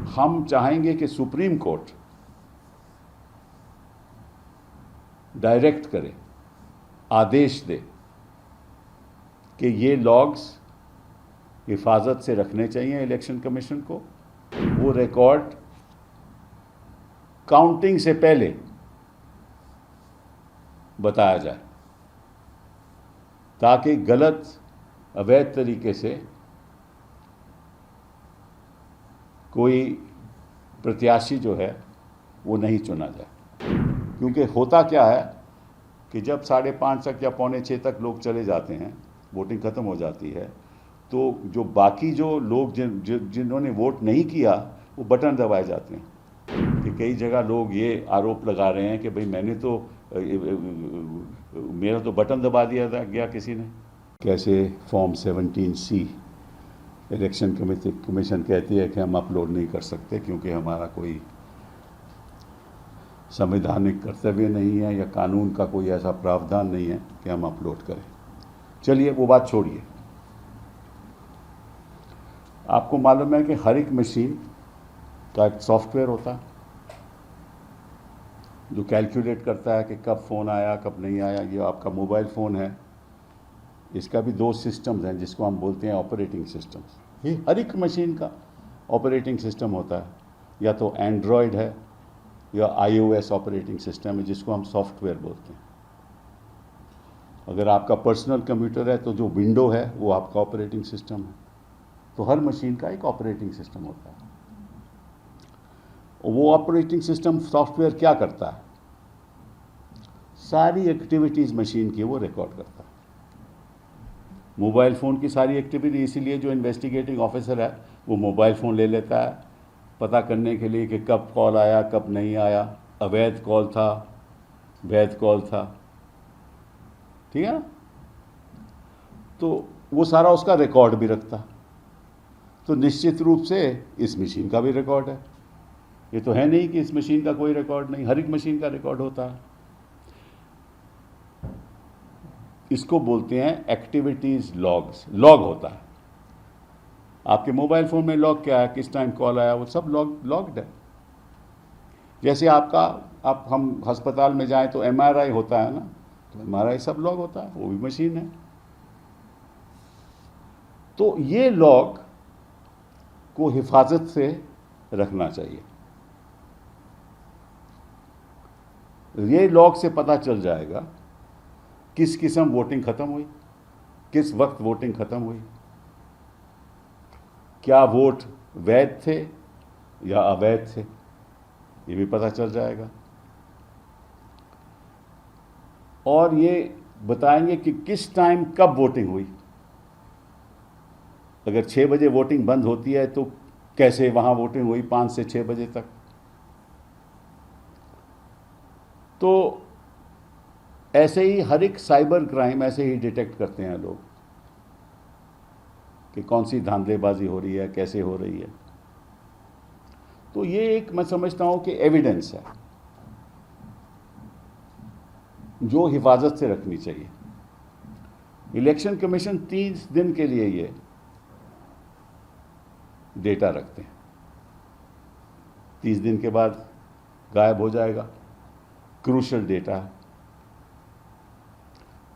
हम चाहेंगे कि सुप्रीम कोर्ट डायरेक्ट करे, आदेश दे कि ये लॉग्स हिफाजत से रखने चाहिए इलेक्शन कमीशन को। वो रिकॉर्ड काउंटिंग से पहले बताया जाए ताकि गलत अवैध तरीके से कोई प्रत्याशी जो है वो नहीं चुना जाए। क्योंकि होता क्या है कि जब 5:30 तक या 5:45 तक लोग चले जाते हैं, वोटिंग ख़त्म हो जाती है, तो जो बाकी जो लोग जिन्होंने वोट नहीं किया वो बटन दबाए जाते हैं। कि कई जगह लोग ये आरोप लगा रहे हैं कि भाई मैंने तो मेरा तो बटन दबा दिया गया किसी ने। कैसे फॉर्म 17C इलेक्शन कमीशन कहती है कि हम अपलोड नहीं कर सकते क्योंकि हमारा कोई संवैधानिक कर्तव्य नहीं है या कानून का कोई ऐसा प्रावधान नहीं है कि हम अपलोड करें। चलिए वो बात छोड़िए। आपको मालूम है कि हर एक मशीन का एक सॉफ्टवेयर होता है जो कैलकुलेट करता है कि कब फ़ोन आया कब नहीं आया। ये आपका मोबाइल फ़ोन है, इसका भी 2 सिस्टम्स हैं जिसको हम बोलते हैं ऑपरेटिंग सिस्टम्स। ये हर एक मशीन का ऑपरेटिंग सिस्टम होता है, या तो एंड्रॉयड है या iOS ऑपरेटिंग सिस्टम है जिसको हम सॉफ्टवेयर बोलते हैं। अगर आपका पर्सनल कंप्यूटर है तो जो विंडो है वो आपका ऑपरेटिंग सिस्टम है। तो हर मशीन का एक ऑपरेटिंग सिस्टम होता है। वो ऑपरेटिंग सिस्टम सॉफ्टवेयर क्या करता है? सारी एक्टिविटीज़ मशीन की वो रिकॉर्ड करता है। मोबाइल फ़ोन की सारी एक्टिविटी, इसीलिए जो इन्वेस्टिगेटिंग ऑफिसर है वो मोबाइल फ़ोन ले लेता है पता करने के लिए कि कब कॉल आया कब नहीं आया, अवैध कॉल था, वैध कॉल था, ठीक है ना। तो वो सारा उसका रिकॉर्ड भी रखता है। तो निश्चित रूप से इस मशीन का भी रिकॉर्ड है। ये तो है नहीं कि इस मशीन का कोई रिकॉर्ड नहीं, हर एक मशीन का रिकॉर्ड होता है। इसको बोलते हैं एक्टिविटीज़ लॉग्स। लॉग होता है आपके मोबाइल फ़ोन में। लॉग क्या है? किस टाइम कॉल आया, वो सब लॉग्ड है। जैसे हम अस्पताल में जाएं तो MRI होता है ना, तो MRI सब लॉग होता है, वो भी मशीन है। तो ये लॉग को हिफाजत से रखना चाहिए। ये लॉग से पता चल जाएगा किस किस्म वोटिंग ख़त्म हुई, किस वक्त वोटिंग ख़त्म हुई, क्या वोट वैध थे या अवैध थे, ये भी पता चल जाएगा। और ये बताएंगे कि किस टाइम कब वोटिंग हुई। अगर 6 बजे वोटिंग बंद होती है तो कैसे वहाँ वोटिंग हुई 5 से 6 बजे तक। तो ऐसे ही हर एक साइबर क्राइम ऐसे ही डिटेक्ट करते हैं लोग कि कौन सी धांधलेबाजी हो रही है, कैसे हो रही है। तो ये एक मैं समझता हूँ कि एविडेंस है जो हिफाजत से रखनी चाहिए। इलेक्शन कमीशन 30 दिन के लिए ये डेटा रखते हैं, 30 दिन के बाद गायब हो जाएगा। क्रूशल डेटा है।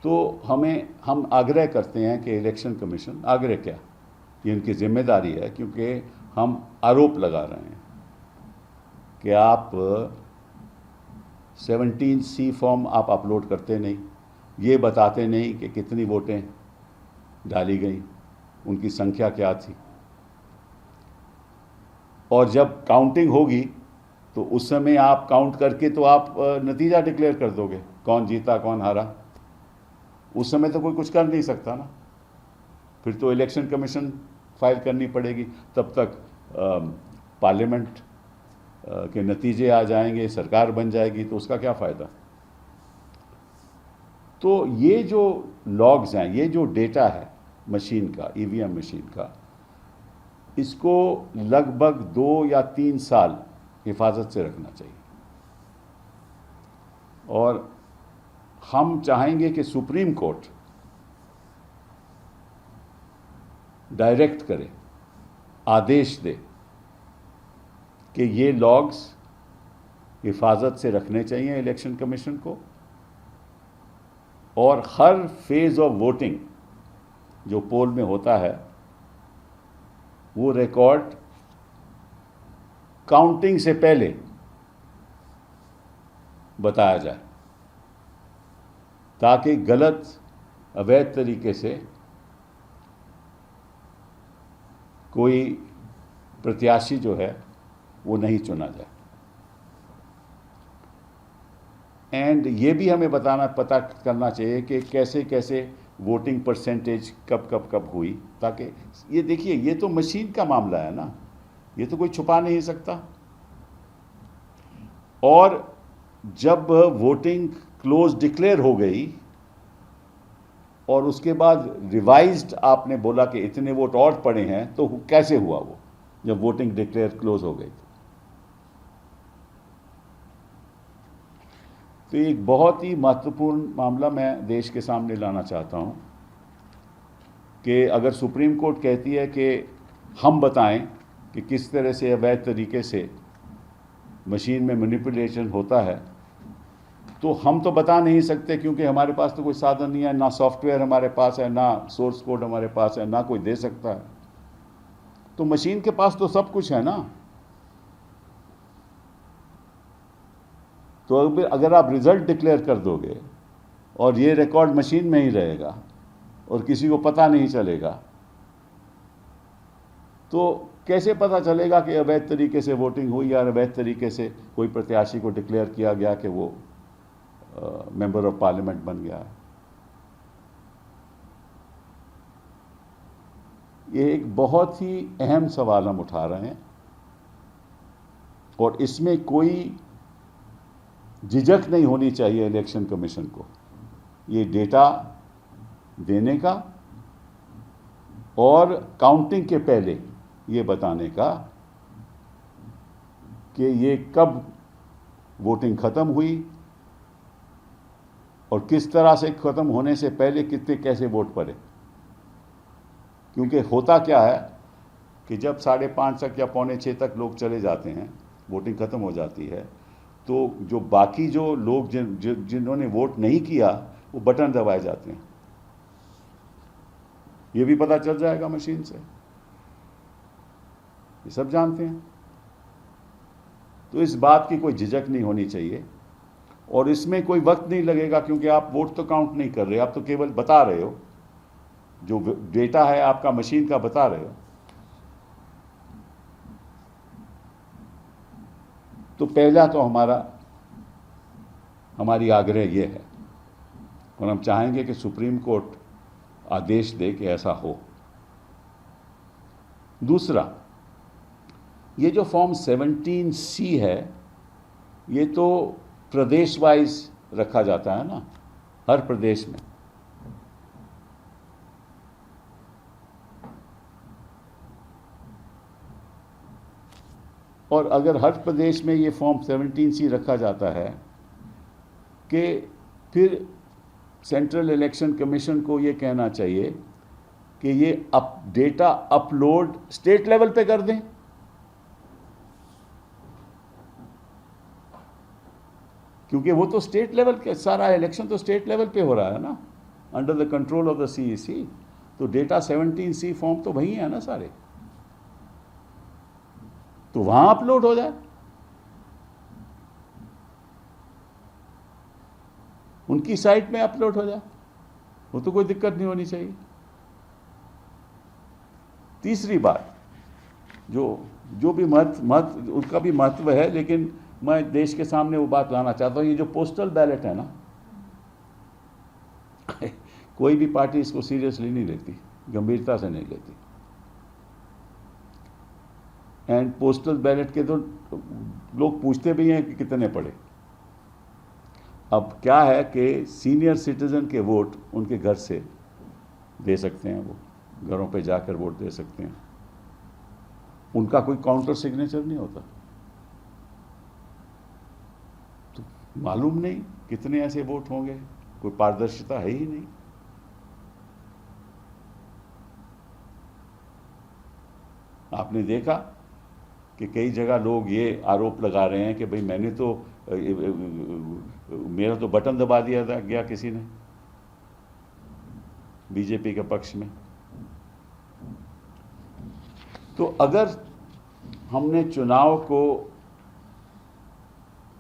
तो हम आग्रह करते हैं कि इलेक्शन कमीशन, आग्रह क्या, ये उनकी जिम्मेदारी है, क्योंकि हम आरोप लगा रहे हैं कि आप 17C फॉर्म आप अपलोड करते नहीं, ये बताते नहीं कि कितनी वोटें डाली गई, उनकी संख्या क्या थी, और जब काउंटिंग होगी तो उस समय आप काउंट करके तो आप नतीजा डिक्लेयर कर दोगे, कौन जीता कौन हारा। उस समय तो कोई कुछ कर नहीं सकता ना, फिर तो इलेक्शन कमीशन फाइल करनी पड़ेगी। तब तक पार्लियामेंट के नतीजे आ जाएंगे, सरकार बन जाएगी, तो उसका क्या फ़ायदा। तो ये जो लॉग्स हैं, ये जो डेटा है मशीन का, EVM मशीन का, इसको लगभग 2 या 3 साल हिफाजत से रखना चाहिए। और हम चाहेंगे कि सुप्रीम कोर्ट डायरेक्ट करे, आदेश दे कि ये लॉग्स हिफाजत से रखने चाहिए इलेक्शन कमीशन को, और हर फेज ऑफ वोटिंग जो पोल में होता है वो रिकॉर्ड काउंटिंग से पहले बताया जाए, ताकि गलत अवैध तरीके से कोई प्रत्याशी जो है वो नहीं चुना जाए। एंड ये भी हमें पता करना चाहिए कि कैसे कैसे वोटिंग परसेंटेज कब हुई, ताकि ये देखिए, ये तो मशीन का मामला है ना, ये तो कोई छुपा नहीं सकता। और जब वोटिंग क्लोज डिक्लेयर हो गई और उसके बाद रिवाइज्ड आपने बोला कि इतने वोट और पड़े हैं, तो कैसे हुआ वो जब वोटिंग डिक्लेयर क्लोज हो गई? तो एक बहुत ही महत्वपूर्ण मामला मैं देश के सामने लाना चाहता हूं कि अगर सुप्रीम कोर्ट कहती है कि हम बताएं कि किस तरह से अवैध तरीके से मशीन में मैनिपुलेशन होता है, तो हम तो बता नहीं सकते, क्योंकि हमारे पास तो कोई साधन नहीं है, ना सॉफ्टवेयर हमारे पास है, ना सोर्स कोड हमारे पास है, ना कोई दे सकता है। तो मशीन के पास तो सब कुछ है ना। तो अगर आप रिजल्ट डिक्लेयर कर दोगे और ये रिकॉर्ड मशीन में ही रहेगा और किसी को पता नहीं चलेगा, तो कैसे पता चलेगा कि अवैध तरीके से वोटिंग हुई या अवैध तरीके से कोई प्रत्याशी को डिक्लेयर किया गया कि वो मेंबर ऑफ पार्लियामेंट बन गया है? ये एक बहुत ही अहम सवाल हम उठा रहे हैं और इसमें कोई झिझक नहीं होनी चाहिए इलेक्शन कमीशन को ये डेटा देने का और काउंटिंग के पहले ये बताने का कि ये कब वोटिंग ख़त्म हुई और किस तरह से ख़त्म होने से पहले कितने कैसे वोट पड़े। क्योंकि होता क्या है कि जब 5:30 तक या 5:45 तक लोग चले जाते हैं, वोटिंग ख़त्म हो जाती है, तो जो बाकी जो लोग जिन्होंने वोट नहीं किया वो बटन दबाए जाते हैं। ये भी पता चल जाएगा मशीन से, ये सब जानते हैं। तो इस बात की कोई झिझक नहीं होनी चाहिए और इसमें कोई वक्त नहीं लगेगा, क्योंकि आप वोट तो काउंट नहीं कर रहे, आप तो केवल बता रहे हो, जो डेटा है आपका मशीन का बता रहे हो। तो पहला तो हमारी आग्रह ये है और हम चाहेंगे कि सुप्रीम कोर्ट आदेश दे कि ऐसा हो। दूसरा, ये जो फॉर्म 17C है, ये तो प्रदेश वाइज रखा जाता है ना, हर प्रदेश में। और अगर हर प्रदेश में ये फॉर्म 17C रखा जाता है कि फिर सेंट्रल इलेक्शन कमीशन को ये कहना चाहिए कि ये डेटा अपलोड स्टेट लेवल पे कर दें। क्योंकि वो तो स्टेट लेवल के, सारा इलेक्शन तो स्टेट लेवल पे हो रहा है ना, under the control of the CEC। तो डेटा 17C फॉर्म तो वही है ना सारे, तो वहां अपलोड हो जाए, उनकी साइट में अपलोड हो जाए, वो तो कोई दिक्कत नहीं होनी चाहिए। तीसरी बात, जो भी महत्व उसका भी महत्व है, लेकिन मैं देश के सामने वो बात लाना चाहता हूं, ये जो पोस्टल बैलेट है ना, कोई भी पार्टी इसको सीरियसली नहीं लेती, गंभीरता से नहीं लेती। एंड पोस्टल बैलेट के तो लोग पूछते भी हैं कि कितने पड़े। अब क्या है कि सीनियर सिटीजन के वोट उनके घर से दे सकते हैं, वो घरों पे जाकर वोट दे सकते हैं, उनका कोई काउंटर सिग्नेचर नहीं होता, तो मालूम नहीं कितने ऐसे वोट होंगे, कोई पारदर्शिता है ही नहीं। आपने देखा कि कई जगह लोग ये आरोप लगा रहे हैं कि भाई मैंने तो मेरा तो बटन दबा दिया था गया किसी ने बीजेपी के पक्ष में। तो अगर हमने चुनाव को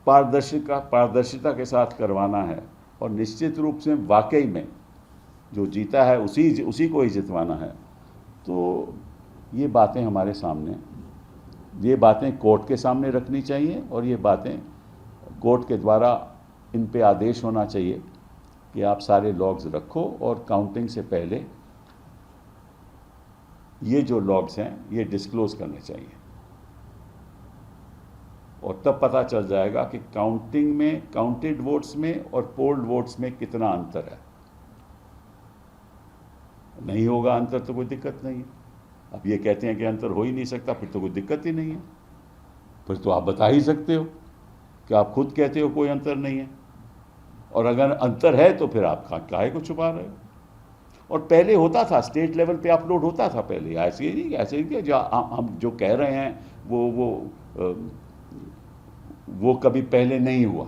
पारदर्शिता के साथ करवाना है और निश्चित रूप से वाकई में जो जीता है उसी को ही जितवाना है, तो ये बातें हमारे सामने, ये बातें कोर्ट के सामने रखनी चाहिए और ये बातें कोर्ट के द्वारा इन पे आदेश होना चाहिए कि आप सारे लॉग्स रखो और काउंटिंग से पहले ये जो लॉग्स हैं ये डिस्क्लोज करने चाहिए। और तब पता चल जाएगा कि काउंटिंग में, काउंटेड वोट्स में और पोल्ड वोट्स में कितना अंतर है। नहीं होगा अंतर तो कोई दिक्कत नहीं है। अब ये कहते हैं कि अंतर हो ही नहीं सकता, फिर तो कोई दिक्कत ही नहीं है। फिर तो आप बता ही सकते हो कि आप खुद कहते हो कोई अंतर नहीं है, और अगर अंतर है तो फिर आप काहे को छुपा रहे हो। और पहले होता था, स्टेट लेवल पे अपलोड होता था पहले, ऐसे ही नहीं जो हम जो कह रहे हैं वो कभी पहले नहीं हुआ।